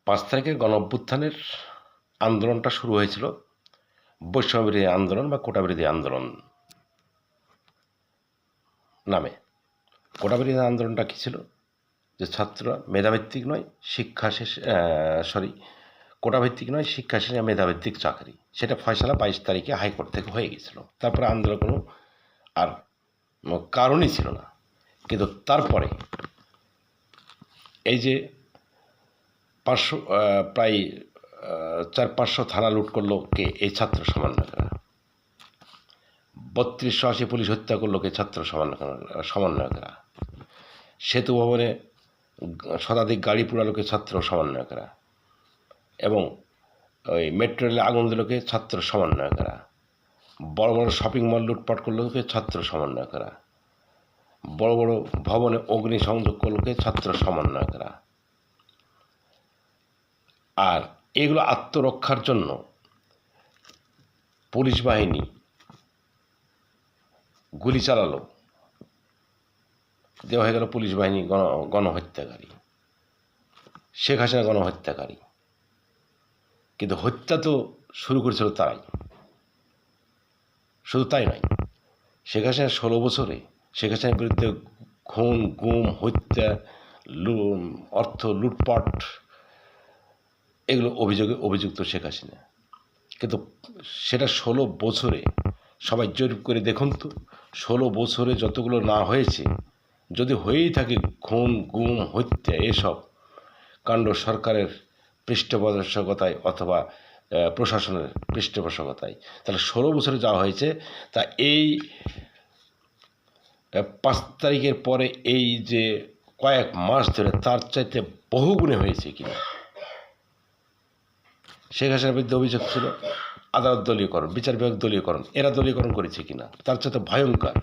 5 তারিখের গণঅভ্যুত্থানের আন্দোলনটা শুরু হয়েছিল বৈষম্যবিরোধী আন্দোলন বা কোটাবিরোধী আন্দোলন নামে। কোটাবিরোধী আন্দোলনটা কী ছিল? যে ছাত্ররা মেধাভিত্তিক নয়, কোটাভিত্তিক নয়, শিক্ষা শেষে মেধাভিত্তিক চাকরি, সেটা ফয়সালা 22 তারিখে হাইকোর্ট থেকে হয়ে গেছিল। তারপরে আন্দোলন কোনো আর কারণই ছিল না। কিন্তু তারপরে এই যে প্রায় 400-500 থানা লুট করলো কে? এই ছাত্র সমন্বয়করা। 3280 পুলিশ হত্যা করলো কে? ছাত্র সমন্বয়করা। সেতু ভবনে শতাধিক গাড়ি পোড়ালো কে? ছাত্র সমন্বয়করা। এবং ওই মেট্রো রেলে আগুন দিল কে? ছাত্র সমন্বয়করা। বড় বড় শপিং মল লুটপাট করলো কে? ছাত্র সমন্বয়করা। বড় বড় ভবনে অগ্নিসংযোগ করলো কে? ছাত্র সমন্বয়করা। আর এগুলো আত্মরক্ষার জন্য পুলিশ বাহিনী গুলি চালালো, দেওয়া হয়ে গেল পুলিশ বাহিনী গণহত্যাকারী, শেখ হাসিনা গণহত্যাকারী। কিন্তু হত্যা তো শুরু করেছিল তারাই। শুধু তাই নয়, শেখ হাসিনা 16 বছরে শেখ হাসিনার বিরুদ্ধে খুন, গুম, হত্যা, অর্থ লুটপাট, এগুলো অভিযুক্ত শেখ হাসিনা। কিন্তু সেটা 16 বছরে সবাই জরিপ করে দেখুন তো, 16 বছরে যতগুলো না হয়েছে, যদি হয়েই থাকে খুন, গুম, হত্যা, এসব কাণ্ড সরকারের পৃষ্ঠপোষকতায় অথবা প্রশাসনের পৃষ্ঠপোষকতায়, তাহলে 16 বছরে যা হয়েছে তা এই 5 তারিখের পরে এই যে কয়েক মাস ধরে তার চাইতে বহুগুণে হয়েছে কিনা। শেখ হাসিনার বিরুদ্ধে অভিযোগ ছিল আদালত দলীয়করণ, বিচার বিভাগ দলীয়করণ, এরা দলীয়করণ করেছে কিনা, তার চাইতে ভয়ঙ্কর।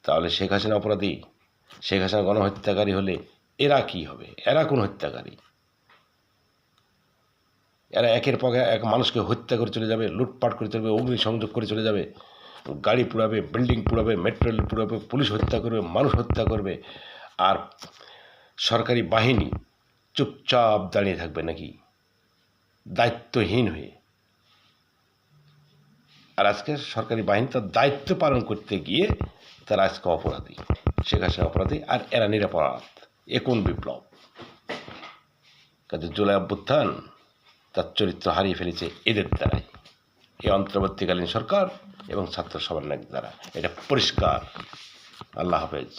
তাহলে শেখ হাসিনা অপরাধী, শেখ হাসিনা গণহত্যাকারী হলে এরা কি হবে? এরা কোন হত্যাকারী? এরা একের পর এক মানুষকে হত্যা করে চলে যাবে, লুটপাট করে চলে যাবে, অগ্নিসংযোগ করে চলে যাবে, গাড়ি পুড়াবে, বিল্ডিং পুড়াবে, মেট্রো রেল পুড়াবে, পুলিশ হত্যা করবে, মানুষ হত্যা করবে। আর সরকারি বাহিনী চুপচাপ দাঁড়িয়ে থাকবে নাকি দায়িত্বহীন হয়ে? আর আজকে সরকারি বাহিনী তার দায়িত্ব পালন করতে গিয়ে তারা আজকে অপরাধী, শেখ হাসিনা অপরাধী, আর এরা নিরাপরাধ। এ কোন বিপ্লব? কাজে জুলাই অভ্যুত্থান তার চরিত্র হারিয়ে ফেলেছে এদের দ্বারাই, এই অন্তর্বর্তীকালীন সরকার এবং ছাত্র সমন্বয়ের দ্বারা। এটা পরিষ্কার। আল্লাহ হাফেজ।